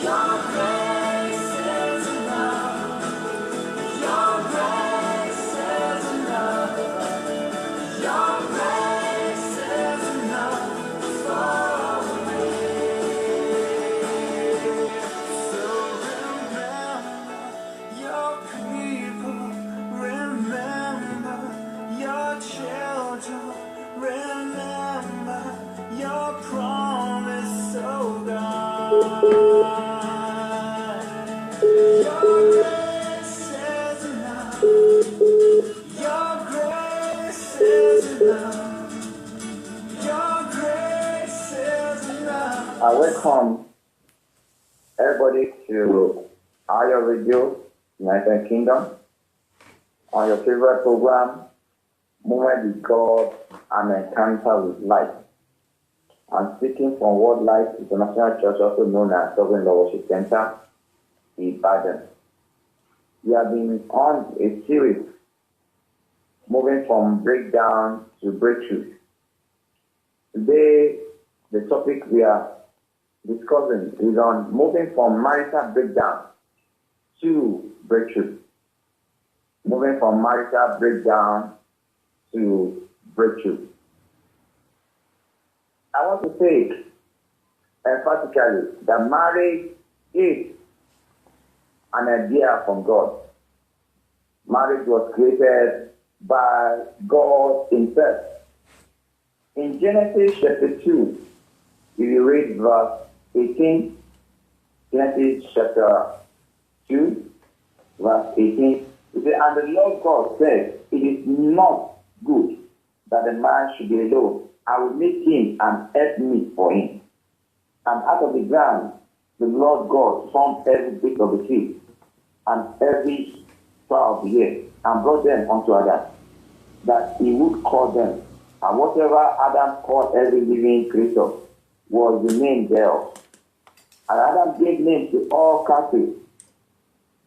Your grace is enough. Your grace is enough. Your grace is enough for me. So remember your people, remember your children, remember your promise, oh God. Your grace is enough. Your grace is enough. Your grace is enough. I welcome everybody to our radio, United Kingdom, on your favorite program, Moment with God and Encounter with Life. I'm speaking from World Life International Church, also known as Sovereign Lord Worship Center, Ibadan. We have been on a series moving from breakdown to breakthrough. Today, the topic we are discussing is on moving from marital breakdown to breakthrough. Moving from marital breakdown to breakthrough. I want to say emphatically that marriage is an idea from God. Marriage was created by God Himself. In Genesis chapter 2, if you read verse 18, Genesis chapter 2, verse 18, it says, and the Lord God said, it is not good that the man should be alone. I will make him an helpmeet for him. And out of the ground, the Lord God formed every beast of the field and every fowl of the air, and brought them unto Adam, that he would call them. And whatever Adam called every living creature was the name thereof. And Adam gave names to all cattle,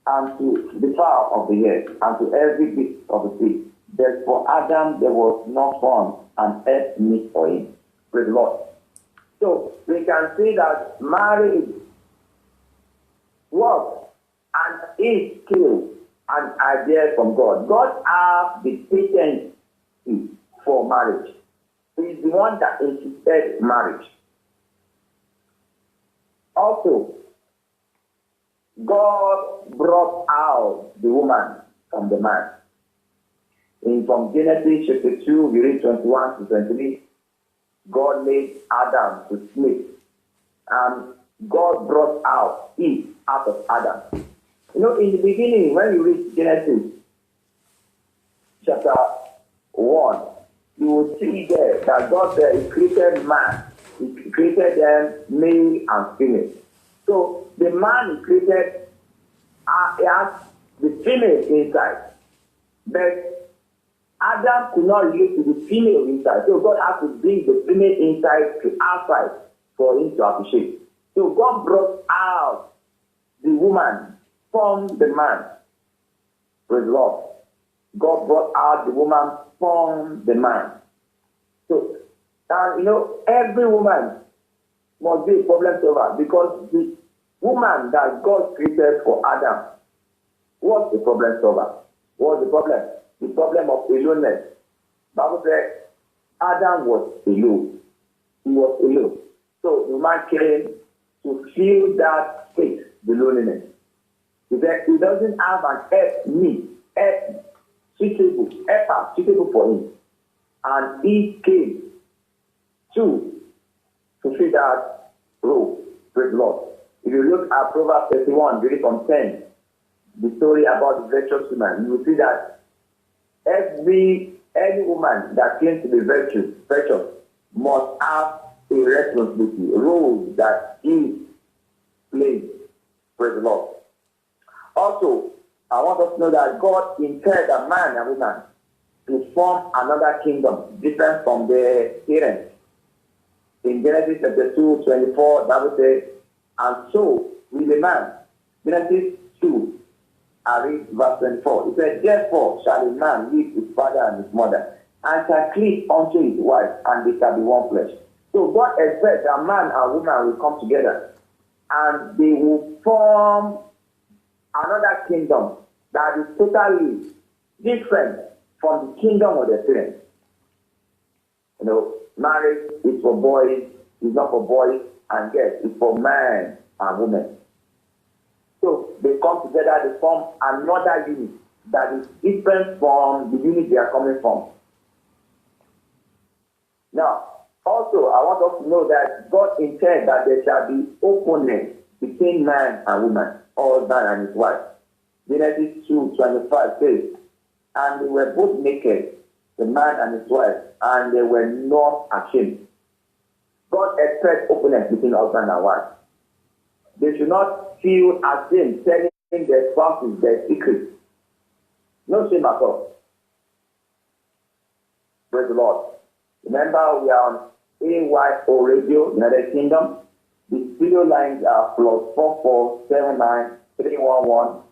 and to the fowl of the air, and to every beast of the field. But for Adam there was not found an helpmeet for him. Praise the Lord. So we can see that marriage was and is still an idea from God. God has the patent for marriage. He is the one that instituted marriage. Also, God brought out the woman from the man. From Genesis chapter 2, we read 21 to 23, God made Adam to sleep, and God brought out Eve out of Adam. You know, in the beginning, when you read Genesis chapter 1, you will see there that God said He created man. He created them male and female. So the man He created has the female inside. But Adam could not relate to the female inside. So God had to bring the female inside to outside for him to appreciate. So God brought out the woman from the man. Praise the Lord. God brought out the woman from the man. So, you know, every woman must be a problem solver, because the woman that God created for Adam was the problem solver. What was the problem? The problem of aloneness. The Bible said Adam was alone. He was alone. So the man came to feel that state, the loneliness. He said he doesn't have an helper suitable for him. And he came to fulfill that role. Praise the Lord. If you look at Proverbs 31, read from 10, the story about the virtuous woman, you will see that any woman that claims to be virtuous must have a responsibility, a role that is played. Praise the Lord. Also, I want us to know that God intended a man and woman to form another kingdom different from their parents. In Genesis chapter 2, 24, Bible says, and so with the man, Genesis 2, I read verse 24. It said, therefore shall a man leave his father and his mother, and shall cleave unto his wife, and they shall be one flesh. So God expects that man and woman will come together and they will form another kingdom that is totally different from the kingdom of their parents. You know, marriage is for boys, it's not for boys and girls, it's for men and women. So they come together, they form another unit that is different from the unit they are coming from. Now, also, I want us to know that God intended that there shall be openness between man and woman, husband and his wife. Genesis 2:25 says, and they were both naked, the man and his wife, and they were not ashamed. God expects openness between husband and wife. They should not feel ashamed telling their spouses their secrets. No shame at all. Praise the Lord. Remember, we are on AYO Radio, United Kingdom. The studio lines are +4479 311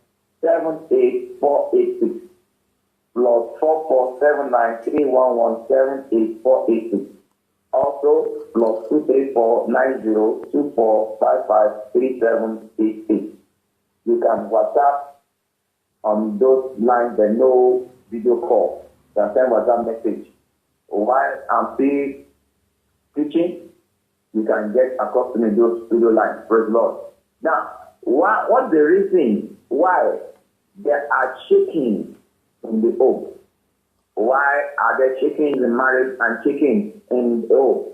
78486. +4479 311 78486. Also, +234 9024 553788. You can WhatsApp on those lines and no video call. You can send WhatsApp message. While I'm still teaching, you can get across to me those studio lines. Praise the Lord. Now, what's the reason why they are shaking in the home? Why are they shaking in the marriage and shaking in the home?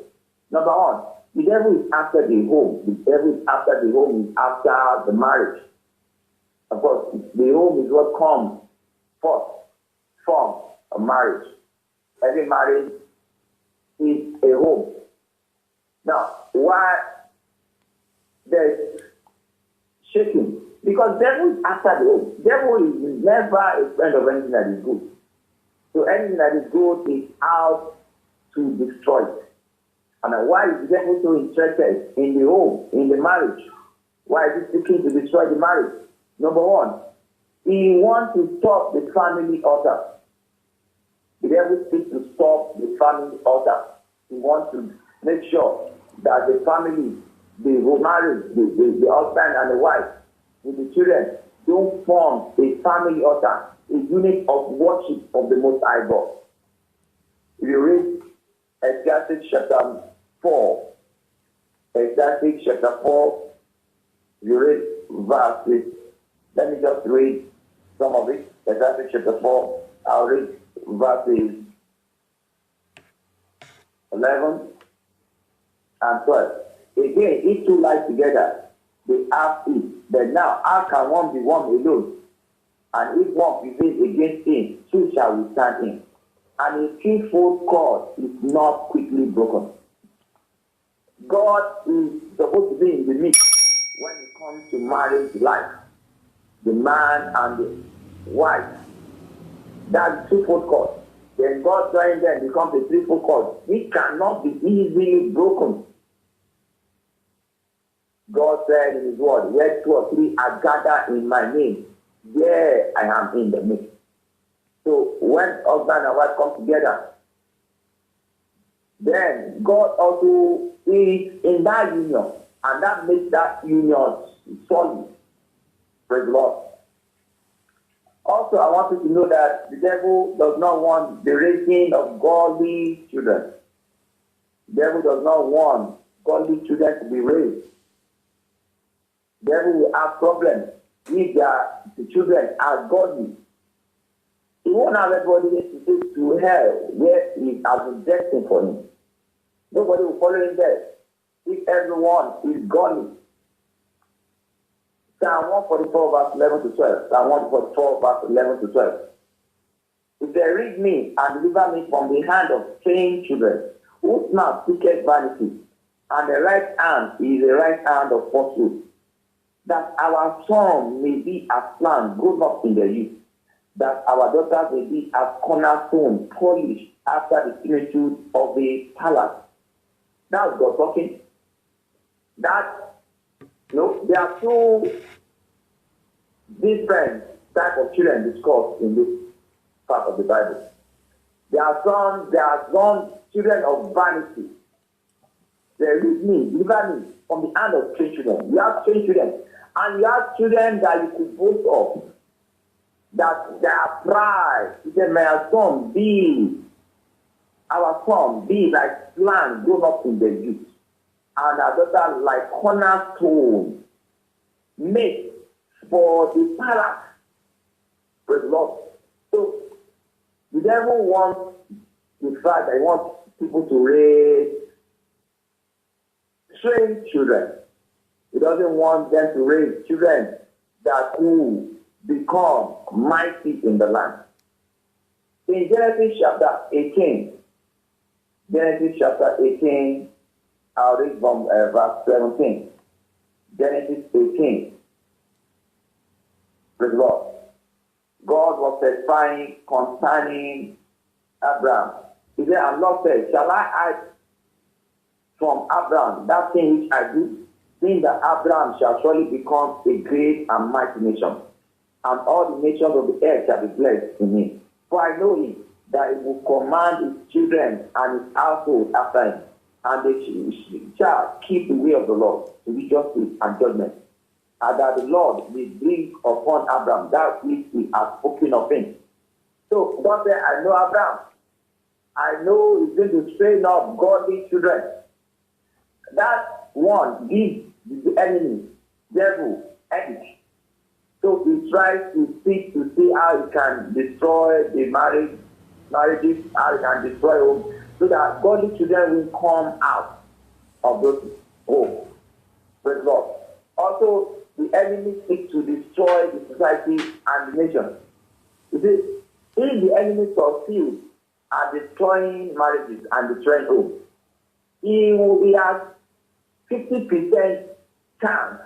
Number one, the devil is after the home. The devil is after the home, is after the marriage. Of course, the home is what comes first from a marriage. Every marriage is a home. Now, why there's shaking? Because devil is after the home. Devil is never a friend of anything that is good. So anything that is good is out to destroy it. And why is the devil so interested in the home, in the marriage? Why is he seeking to destroy the marriage? Number one, he wants to stop the family altar. The devil seeks to stop the family altar. He wants to make sure that the family, the marriage, the husband and the wife, with the children, don't form a family altar, a unit of worship of the Most High God. If you read Ecclesiastes chapter 4, Ecclesiastes chapter 4, you read verses. Let me just read some of it. Ecclesiastes chapter 4, I'll read verses 11 and 12. Again, if two lie together, they have it. But now, how can one be one alone? And if one prevails against him, two shall withstand him. And a threefold cord is not quickly broken. God is supposed to be in the midst when it comes to marriage life. The man and the wife. That's threefold cord. Then God joins them, becomes a threefold cord. It cannot be easily broken. God said in his word, where 2 or 3 are gathered in my name, there I am in the midst. So when husband and wife come together, then God also is in that union, and that makes that union solid. Praise the Lord. Also, I want you to know that the devil does not want the raising of godly children. The devil does not want godly children to be raised. The devil will have problems if the children are godly. He won't have everybody to hell where he has been destined for him. Nobody will follow him there if everyone is godly. Psalm 144 verse 11 to 12. Psalm 144 verse 11 to 12. If they rid me and deliver me from the hand of strange children, whose mouth speaketh vanity, and the right hand is the right hand of falsehood, that our son may be as plant grown up in the youth, that our daughters may be as cornerstone polished after the similitude of the palace. That's God talking. There are two different types of children discussed in this part of the Bible. There are some children of vanity. Rid me, deliver me from the hand of strange children. You have strange children, and you have children that you could boast of, that they are pride. He said, may our son be like plant grown up in the youth, and our daughter like cornerstone made for the palace. Praise the Lord. So the devil wants the fact that he wants people to raise trained children. He doesn't want them to raise children that will become mighty in the land. In Genesis chapter 18, I'll read from verse 17. Genesis 18. Praise the Lord. God was testifying concerning Abraham. He said, and Lord said, shall I hide from Abraham that thing which I do? Seeing that Abraham shall surely become a great and mighty nation, and all the nations of the earth shall be blessed in him. For I know him, that he will command his children and his household after him, and they shall keep the way of the Lord to do justice and judgment, and that the Lord will bring upon Abraham that which he has spoken of him. So God said, I know Abraham. I know he's going to train up godly children. That one gives the enemy, devil, energy. So he tries to seek to see how he can destroy the marriages, how he can destroy homes, so that godly children will come out of those homes. Praise God. Also, the enemy seeks to destroy the society and the nation. You see, if the enemy succeeds at destroying marriages and destroying homes, he has 50% chance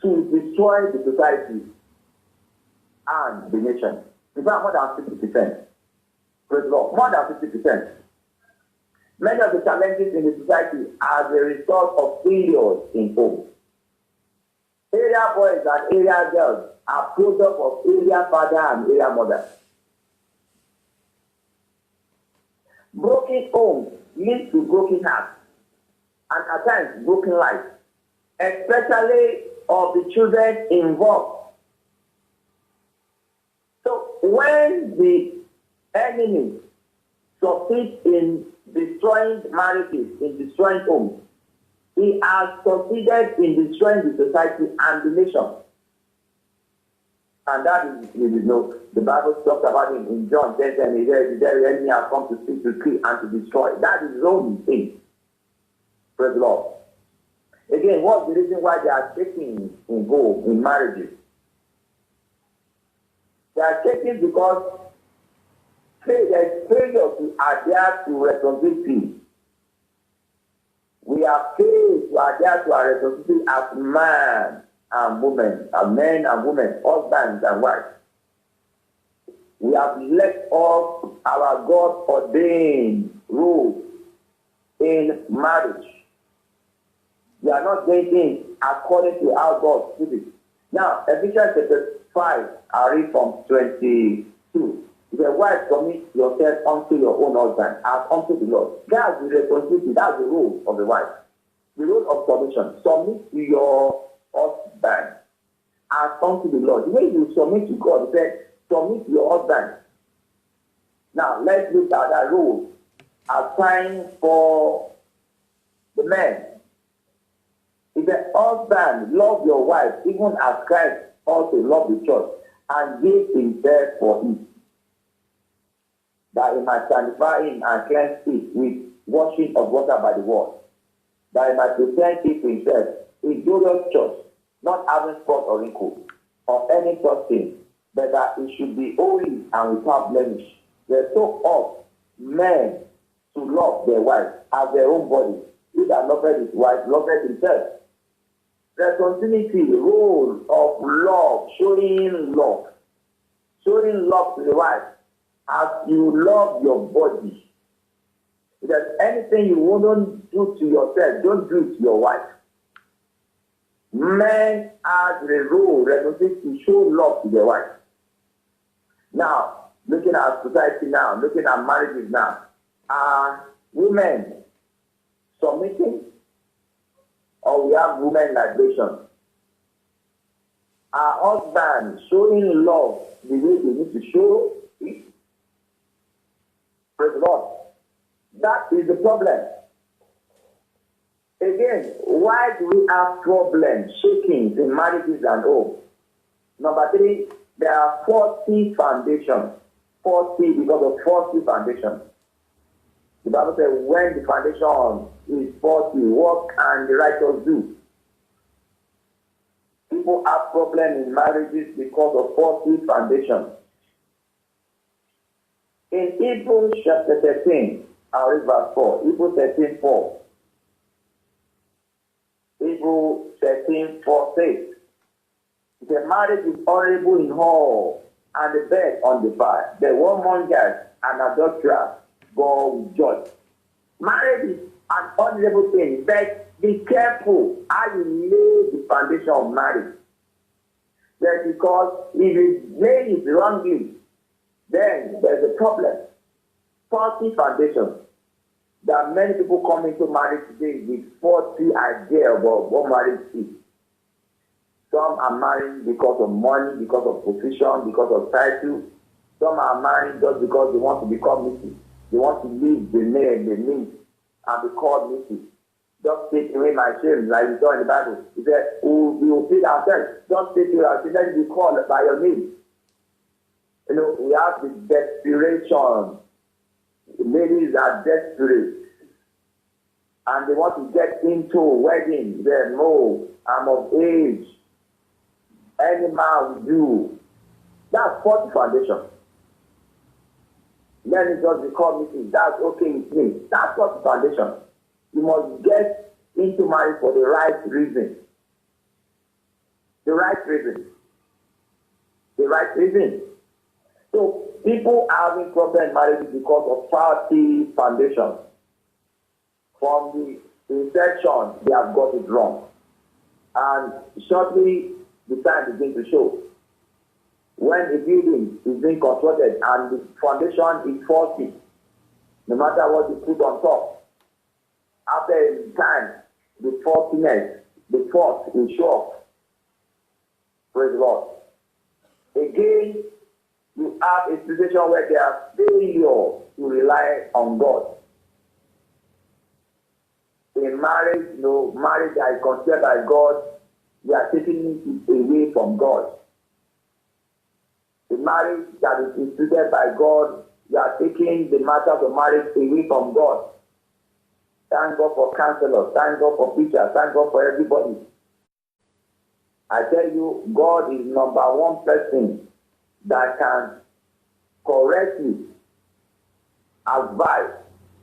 to destroy the society and the nation. In fact, more than 50%. Praise God, more than 50%. Many of the challenges in the society are the result of failures in home. Area boys and area girls are product of area father and area mother. Broken homes lead to broken hearts and at times broken lives, especially of the children involved. So when the enemy succeeds in destroying marriages, in destroying homes, he has succeeded in destroying the society and the nation. And that is, the Bible talks about it in John 10:10. He says, the enemy has come to steal, to kill, and to destroy. That is his own thing. Praise the Lord. Again, what's the reason why they are taking in home, in marriages? They are taking because there is failure to adhere to responsibility. We are failed to adhere to our responsibility as man and women, as men and women, husbands and wives. We have left off our God-ordained rules in marriage. We are not doing things according to how God did it. Now, Ephesians chapter 5, I read from 22. The wife, commit yourself unto your own husband as unto the Lord. That's the responsibility, that's the role of the wife. The role of submission. Submit to your husband as unto the Lord. The way you submit to God, he said, submit to your husband. Now, let's look at that role assigned for the men. If the husband love your wife, even as Christ also loved the church and gave himself for it, that he might sanctify him and cleanse it with washing of water by the word, that he might present it to himself a glorious church, not having spot or wrinkle, or any such thing, but that it should be holy and without blemish. They so ought men to love their wife as their own body. He that loveth his wife loveth himself. Responsibility, role of love, showing love to the wife as you love your body. If there's anything you won't do to yourself, don't do it to your wife. Men have the role, responsibility to show love to their wife. Now, looking at society now, looking at marriages now, women submitting, or we have women liberation. Our husband showing love the way they need to show it. Praise the Lord. That is the problem. Again, why do we have problems, shakings in marriages and homes? Number 3, there are faulty foundations. Faulty because of faulty foundations. The Bible says, when the foundation is faulty, what can the righteous do? People have problems in marriages because of faulty foundations. In Hebrews chapter 13, I'll read verse 4. Hebrews 13:4. Hebrews 13:4 says, the marriage is honorable in all, and the bed undefiled. The whoremongers and adulterers God will judge. Marriage is an honorable thing, but be careful how you lay the foundation of marriage. That's because if you lay it wrongly, then there's a problem. Faulty foundation. There are many people come into marriage today with faulty idea about what marriage is. Some are married because of money, because of position, because of title. Some are married just because they want to become Mrs. They want to leave the name they need and be called Mrs. Just take away my shame, like we saw in the Bible. He said, we will feed ourselves. Just take away our shame, let it be called by your name. You know, we have the desperation. Ladies are desperate. And they want to get into wedding. They know, I'm of age. Any man will do. That's faulty foundation. Let it just become Mrs. That's okay with me. That's faulty foundation. You must get into marriage for the right reason. The right reason. The right reason. So people are having problem in marriage because of faulty foundation. From the inception, they have got it wrong. And shortly, the time begins to show. When a building is being constructed and the foundation is faulty, no matter what you put on top, after a time, the faultiness, the fault will show up. Praise the Lord. Again, you have a situation where they are failure to rely on God. In marriage, marriage that is considered by God, we are taking it away from God. The marriage that is instituted by God, we are taking the matters of marriage away from God. Thank God for counselors, thank God for preachers, thank God for everybody. I tell you, God is number one person that can correctly advise,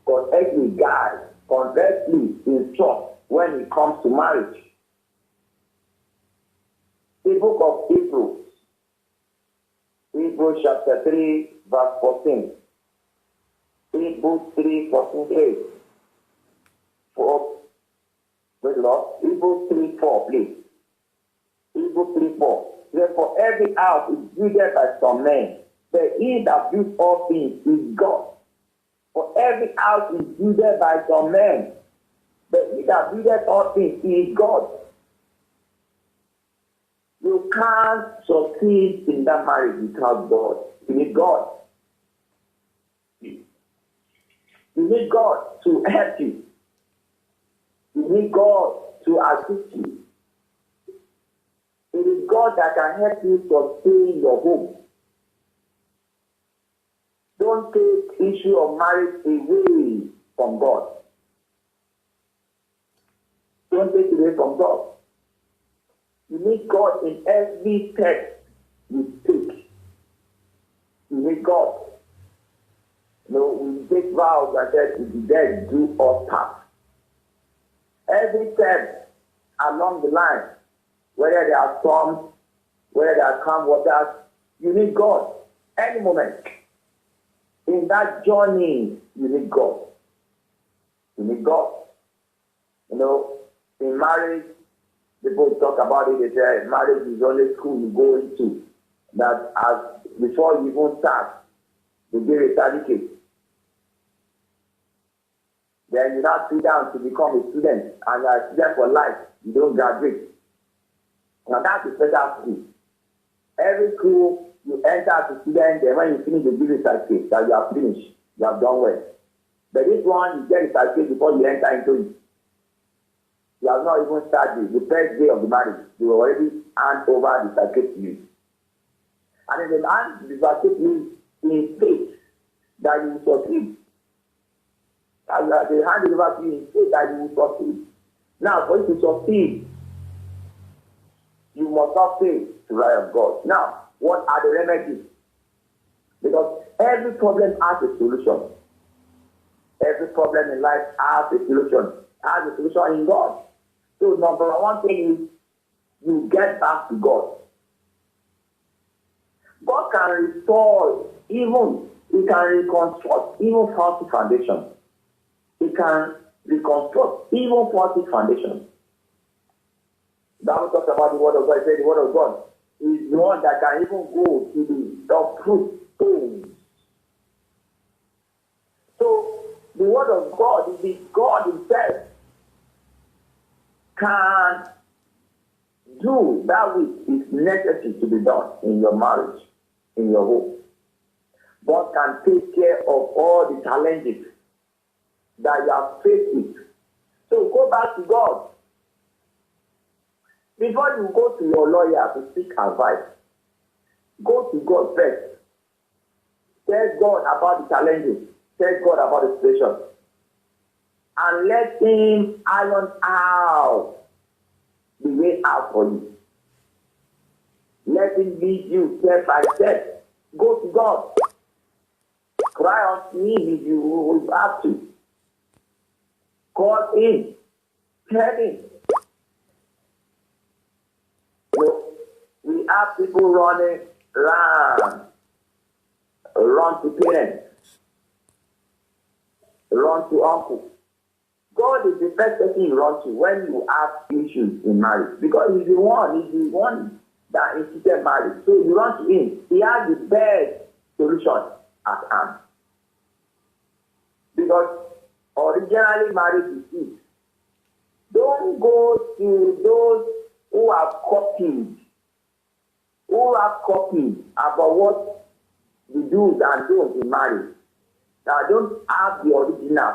correctly guide, correctly instruct when it comes to marriage. The book of Hebrews chapter 3, verse 14. Hebrews 3:14 says, wait, Lord, Hebrews 3:4, please. Hebrews 3:4. Therefore, every house is built by some men, but he that builds all things is God. For every house is built by some men, but he that buildeth all things is God. You can't succeed in that marriage without God. You need God. You need God to help you. You need God to assist you. It is God that can help you sustain your home. Don't take issue of marriage away from God. Don't take it away from God. You need God in every step you take. You need God. We take vows and say, to be dead, do or pass. Every step along the line, whether there are storms, whether there are calm waters, you need God. Any moment. In that journey, you need God. You need God. In marriage, people talk about it, they say marriage is only school you go into. That before you even start, they give a certificate. Then you now sit down to become a student, and you are a student for life. You don't graduate. Now that's a special school. Every school you enter as a student, then when you finish, they give you a certificate that you have finished, you have done well. But this one, you get a certificate before you enter into it. You have not even started the first day of the marriage. They will already hand over the certificate to you. And then they hand the certificate to you in faith that you will succeed. And they hand it over to you in faith that you will succeed. Now, for you to succeed, you must not fail to write of God. Now, what are the remedies? Because every problem has a solution. Every problem in life has a solution. Has a solution in God. So number one thing is you get back to God. God can restore even, He can reconstruct even faulty foundation. He can reconstruct even faulty foundation. The Bible talks about the word of God. It says the word of God is the one that can even go to the uproot stones. So the word of God is the God Himself can do that which is necessary to be done in your marriage, in your home. God can take care of all the challenges that you are faced with. So go back to God. Before you go to your lawyer to seek advice, go to God first. Tell God about the challenges. Tell God about the situation. And let Him iron out the way out for you. Let Him lead you step by step. Go to God. Cry unto Him if you will have to. Call Him. Tell Him. So we have people running around. Run to parents. Run to uncle. God is the first person you run to when you have issues in marriage. Because He's the one that instituted marriage. So you run to Him. He has the best solution at hand. Because originally marriage is it. Don't go to those who have copied about what the do's and don'ts in marriage. Now don't have the original.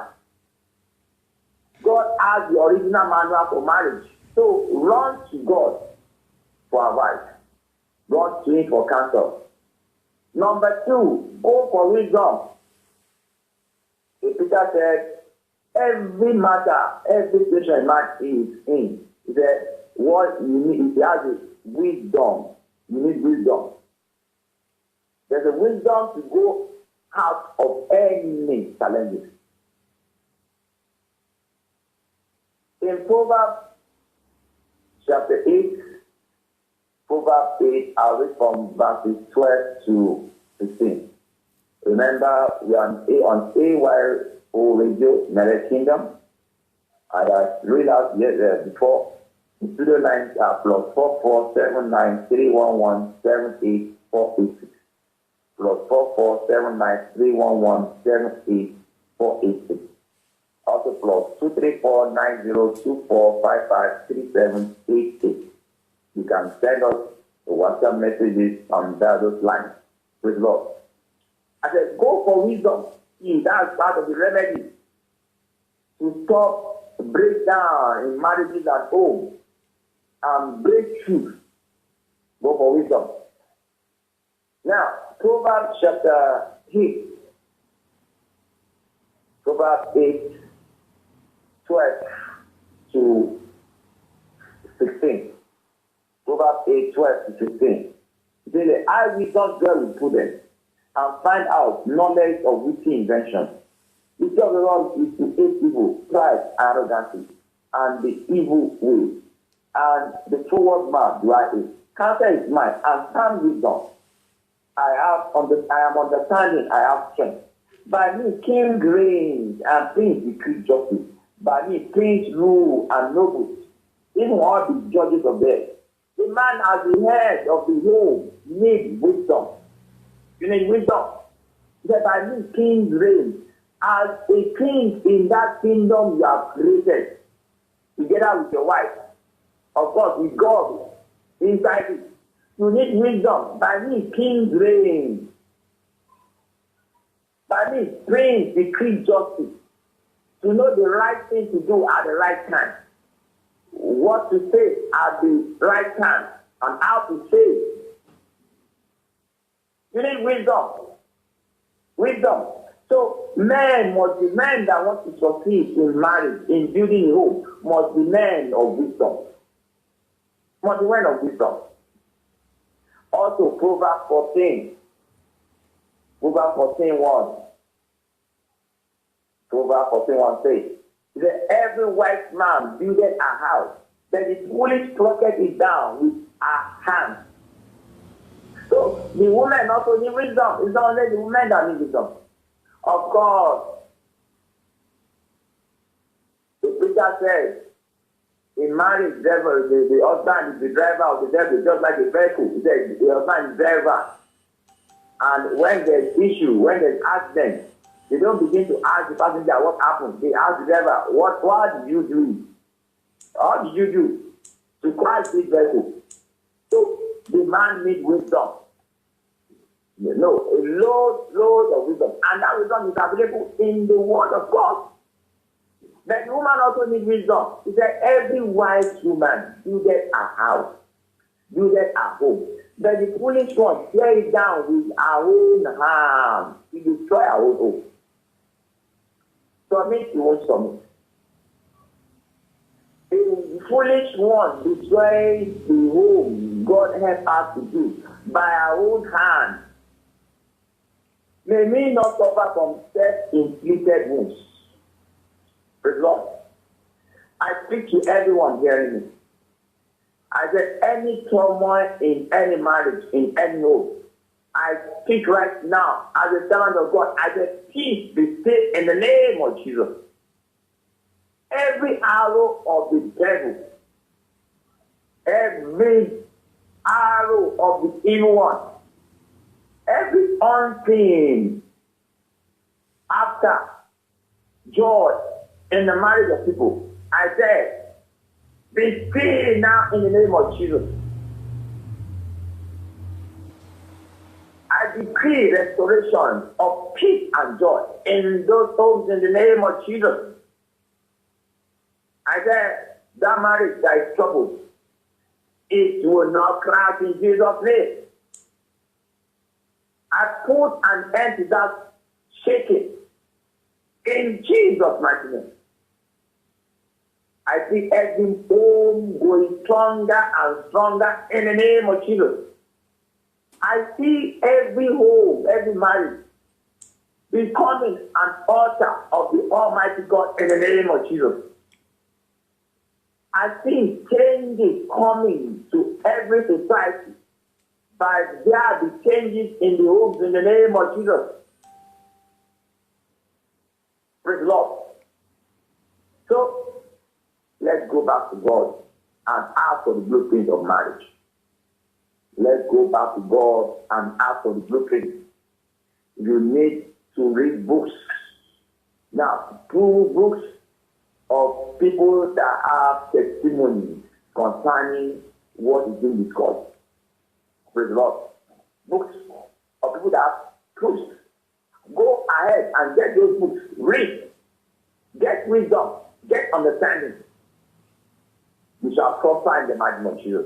God has the original manual for marriage. So run to God for advice. Run to Him for counsel. Number 2, go for wisdom. Peter said, every matter, every situation man is in. He said, what you need, he has is wisdom. You need wisdom. There's a wisdom to go out of any challenges. In Proverbs chapter 8, I'll read from verses 12 to 15. Remember, we are on AYO Radio, United Kingdom. I read out before. The studio lines are +44 79 311 78486. +44 79 311 78486. Also +234 9024 553788. You can send us WhatsApp messages on those lines. With love. I said, go for wisdom. That's part of the remedy to stop breakdown in marriages at home and break truth. Go for wisdom. Now, Proverbs chapter 8. Proverbs 8, 12 to 16. Proverbs 8, 12 to 16. It says, I wisdom dwell with prudence and find out knowledge of witty invention. The job of the Lord is to hate evil, pride, arrogancy, and the evil way. And the forward man do I hate. Counsel is mine, and sound wisdom. I am understanding, I have strength. By me, king reigns, and prince decree justice. By me, prince rule, and nobles, even all the judges of the earth. The man as the head of the home needs wisdom. You need wisdom. That by me, kings reign, As a king in that kingdom you have created, together with your wife, of course, with God inside it, you need wisdom. By me, kings reign. By me, prince decree justice. To know the right thing to do at the right time. What to say at the right time. And how to say it. You need wisdom. Wisdom. So men that want to succeed in marriage, in building a home, must be men of wisdom. Must be men of wisdom. Also, Proverbs 14. Proverbs 14:1. Proverbs 14:1 says, every wise man builded a house, but the foolish plucked it down with her hand. So the woman also need wisdom. It's not only the woman that needs wisdom. Of course, the preacher says, in marriage, the husband is the driver of the devil, just like a vehicle. He says the husband is the driver. And when there's issue, when there's accident, they don't begin to ask the passenger what happened. They ask the driver, what did you do? How did you do to crash this vehicle? So the man needs wisdom. No, a load of wisdom. And that wisdom is available in the word of God. But the woman also needs wisdom. He said, every wise woman builded a house, builded a home. But the foolish one tear it down with her own hand. He destroy her own home. Submit, you won't submit. The foolish one destroys the home God helped us to do by our own hand. May we not suffer from self-inflicted wounds. Praise Lord. I speak to everyone hearing me. I said, any turmoil in any marriage, in any home, I speak right now as a servant of God. I said, peace be still in the name of Jesus. Every arrow of the devil, every arrow of the evil one, every unseen after joy in the marriage of people, I said, be still now in the name of Jesus. I decree restoration of peace and joy in those homes in the name of Jesus. I said, that marriage that is troubled, it will not crash in Jesus' name. I put an end to that shaking in Jesus' mighty name. I see every home going stronger and stronger in the name of Jesus. I see every home, every marriage becoming an altar of the Almighty God in the name of Jesus. I see changes coming to every society by there be changes in the homes in the name of Jesus. Praise the Lord. So, let's go back to God and ask for the blueprint of marriage. Let's go back to God and ask for the blueprint. You need to read books. Now, 2 books of people that have testimony concerning what is being discussed. Praise the Lord. Books of people that have truth. Go ahead and get those books. Read. Get wisdom. Get understanding. You shall prosper in the mighty name of Jesus.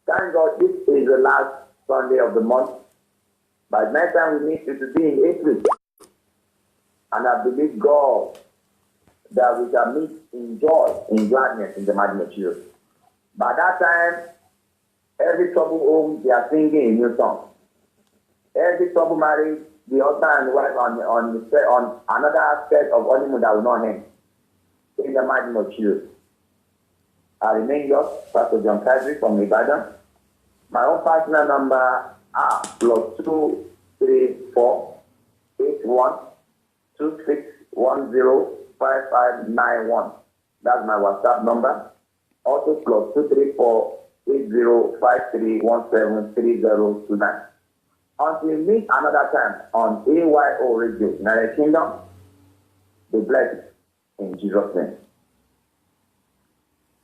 Thank God, this is the last Sunday of the month. By the next time we meet, it will be in April. And I believe God that we shall meet in joy, in gladness, in the mighty name of Jesus. By that time, every troubled home, they are singing a new song. Every troubled marriage, the husband and the wife on another set of honeymoon that will not end. In the mighty name of Jesus. I remain yours, Pastor John Kadri from Ibadan. My own personal number are +234 81 2610 5591. That's my WhatsApp number. Also +234 8053173029. Until we meet another time on AYO Radio, United Kingdom, be blessed in Jesus' name.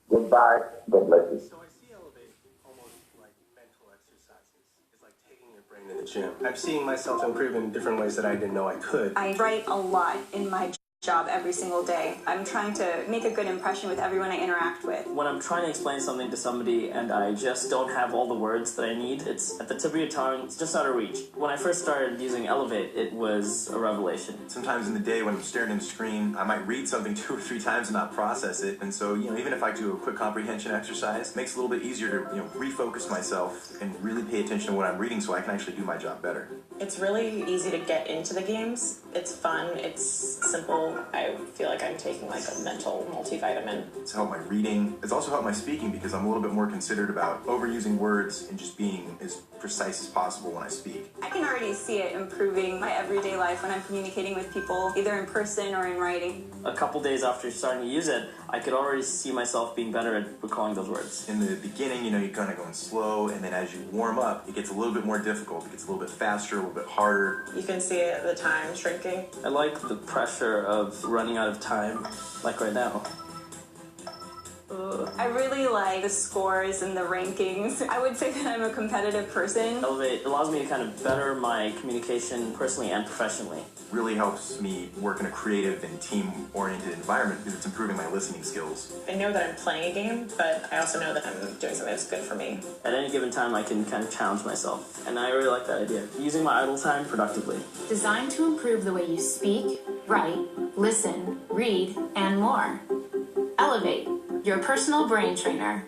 Goodbye. God bless you. So I see Elevate almost like mental exercises. It's like taking your brain to the gym. I'm seeing myself improve in different ways that I didn't know I could. I write a lot in my job every single day. I'm trying to make a good impression with everyone I interact with. When I'm trying to explain something to somebody and I just don't have all the words that I need, it's at the tip of your tongue, it's just out of reach. When I first started using Elevate, it was a revelation. Sometimes in the day when I'm staring at the screen, I might read something 2 or 3 times and not process it. And so, even if I do a quick comprehension exercise, it makes it a little bit easier to, refocus myself and really pay attention to what I'm reading so I can actually do my job better. It's really easy to get into the games. It's fun, it's simple. I feel like I'm taking like a mental multivitamin. It's helped my reading. It's also helped my speaking because I'm a little bit more considered about overusing words and just being as precise as possible when I speak. I can already see it improving my everyday life when I'm communicating with people, either in person or in writing. A couple days after starting to use it, I could already see myself being better at recalling those words. In the beginning, you're kind of going slow, and then as you warm up, it gets a little bit more difficult. It gets a little bit faster, a little bit harder. You can see the time shrinking. I like the pressure of running out of time, like right now. I really like the scores and the rankings. I would say that I'm a competitive person. Elevate allows me to kind of better my communication personally and professionally. Really helps me work in a creative and team-oriented environment because it's improving my listening skills. I know that I'm playing a game, but I also know that I'm doing something that's good for me. At any given time, I can kind of challenge myself, and I really like that idea. Using my idle time productively. Designed to improve the way you speak, write, listen, read, and more. Elevate, your personal brain trainer.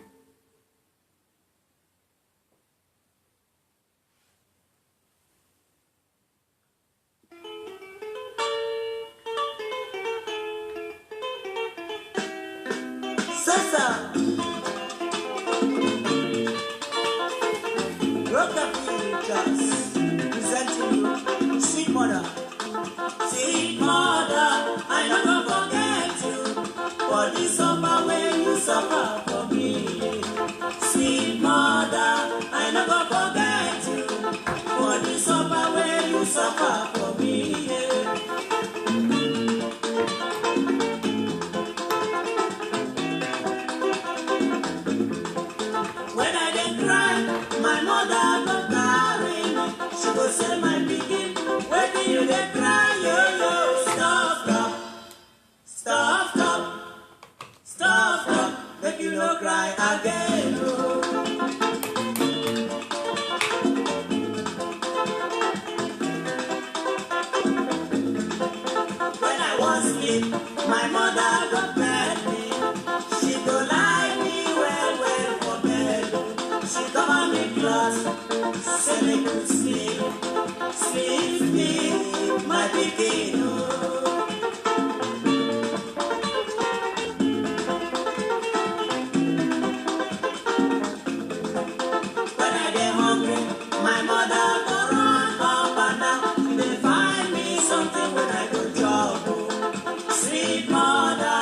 Sasa Rockabilly Jazz presenting you Sweet Mother. Sweet Mother, I never forget you for the summer when you suffer for me. Sweet Mother, I never forget you for the summer when you suffer for me. When I dey cry, my mother go carry me. She go say, my pikin, where do you dey cry, yo yo? Stop, stop, stop, stop, stop, stop, make you no cry again, oh. When I was sleep, my mother go bed me. She go lie me well for bed. She cover me close, say me good sleep, sleep, sleep, my pikin, oh. When I get hungry, my mother go run up and down. She dey find me something when I go chop, oh. Sweet mother,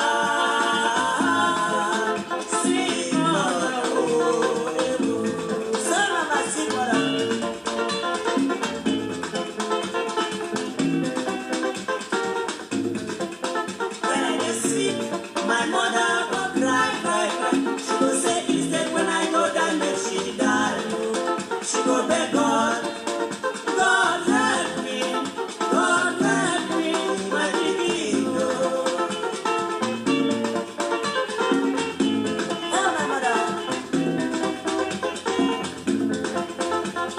sweet mother, oh, oh. Son of my sweet mother. When I get sick, my mother go cry, cry, cry. She go say instead when I go down, make she die, oh. She go beg God, God help me, God help me, my baby, oh. Tell my mother,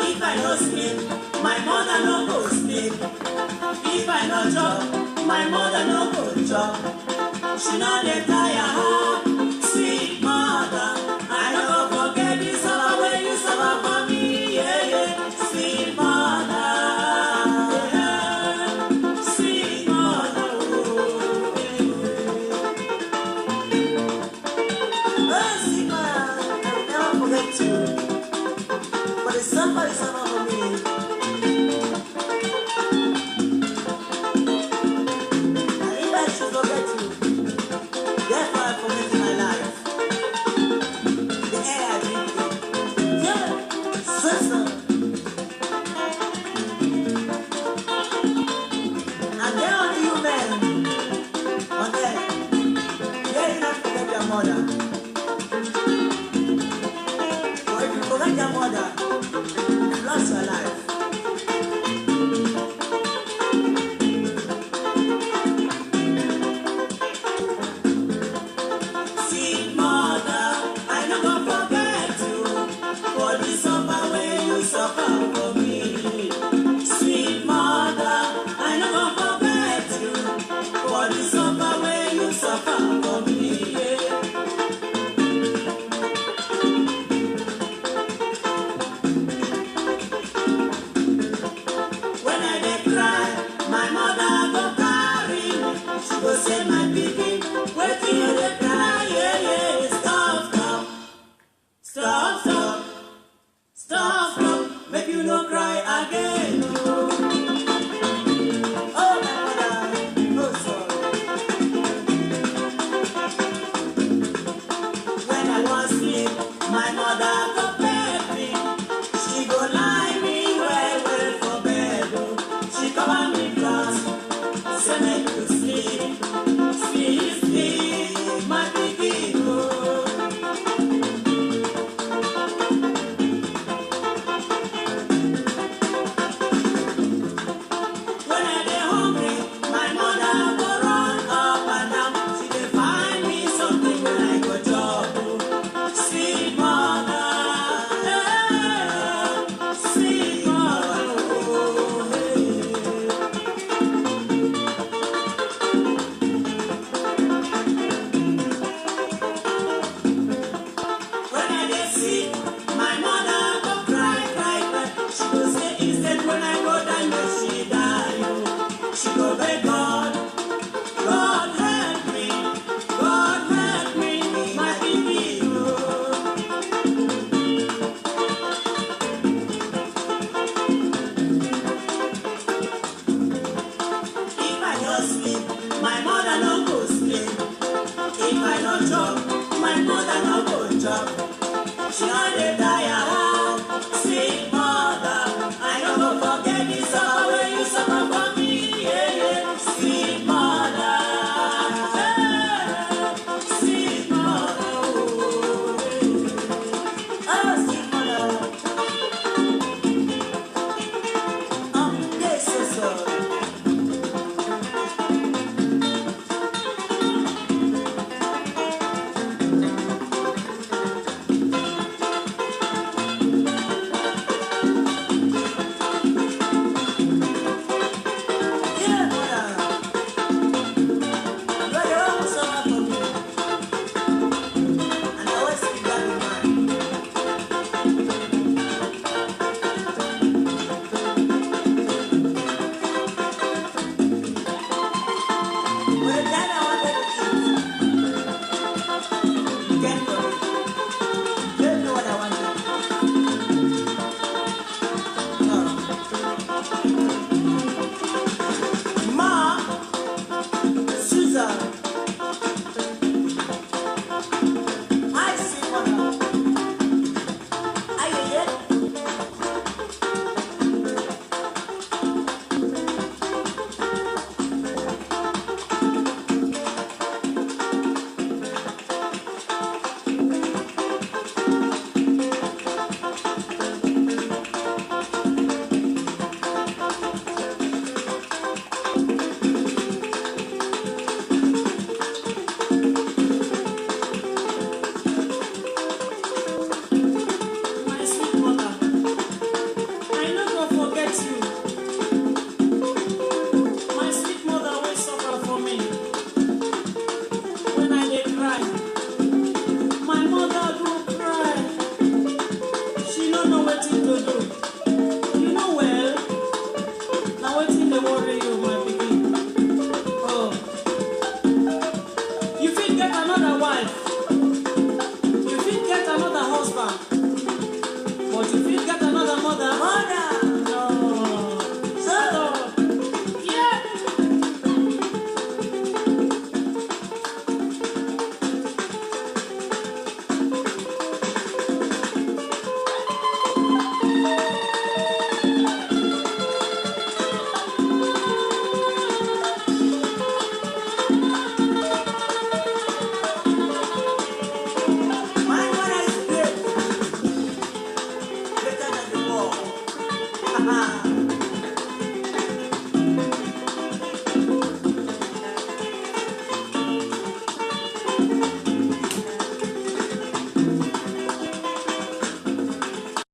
if I no sleep, my mother no go sleep. If I no chop, my mother no go chop. She no dey tire her, sweet mother. I no go forget the summer when you suffer for me, yeah, yeah. Sweet mother, yeah. Sweet mother, oh, yeah. Oh, sweet mother, I will never forget you. But the summer is summer for me. I think I should forget you. Therefore, I forget my life. The air I breathe in. Yeah, sister. my mother go bed me. She go lie me well well for bed. Oh. She cover me clothes, say make you sleep, sleep, sleep, my pikin. Oh. When I dey hungry, my mother go run up and down. She dey find me something when I go chop. Oh. Sweet mother, sweet mother, oh, hey. When I dey sick, my mother go cry, cry, cry. She go say instead when I go die, make she die. Oh. She go beg God, God help me, my baby. Oh. If I no sleep, my mother no go sleep. If I no chop, my mother no go chop. She no dey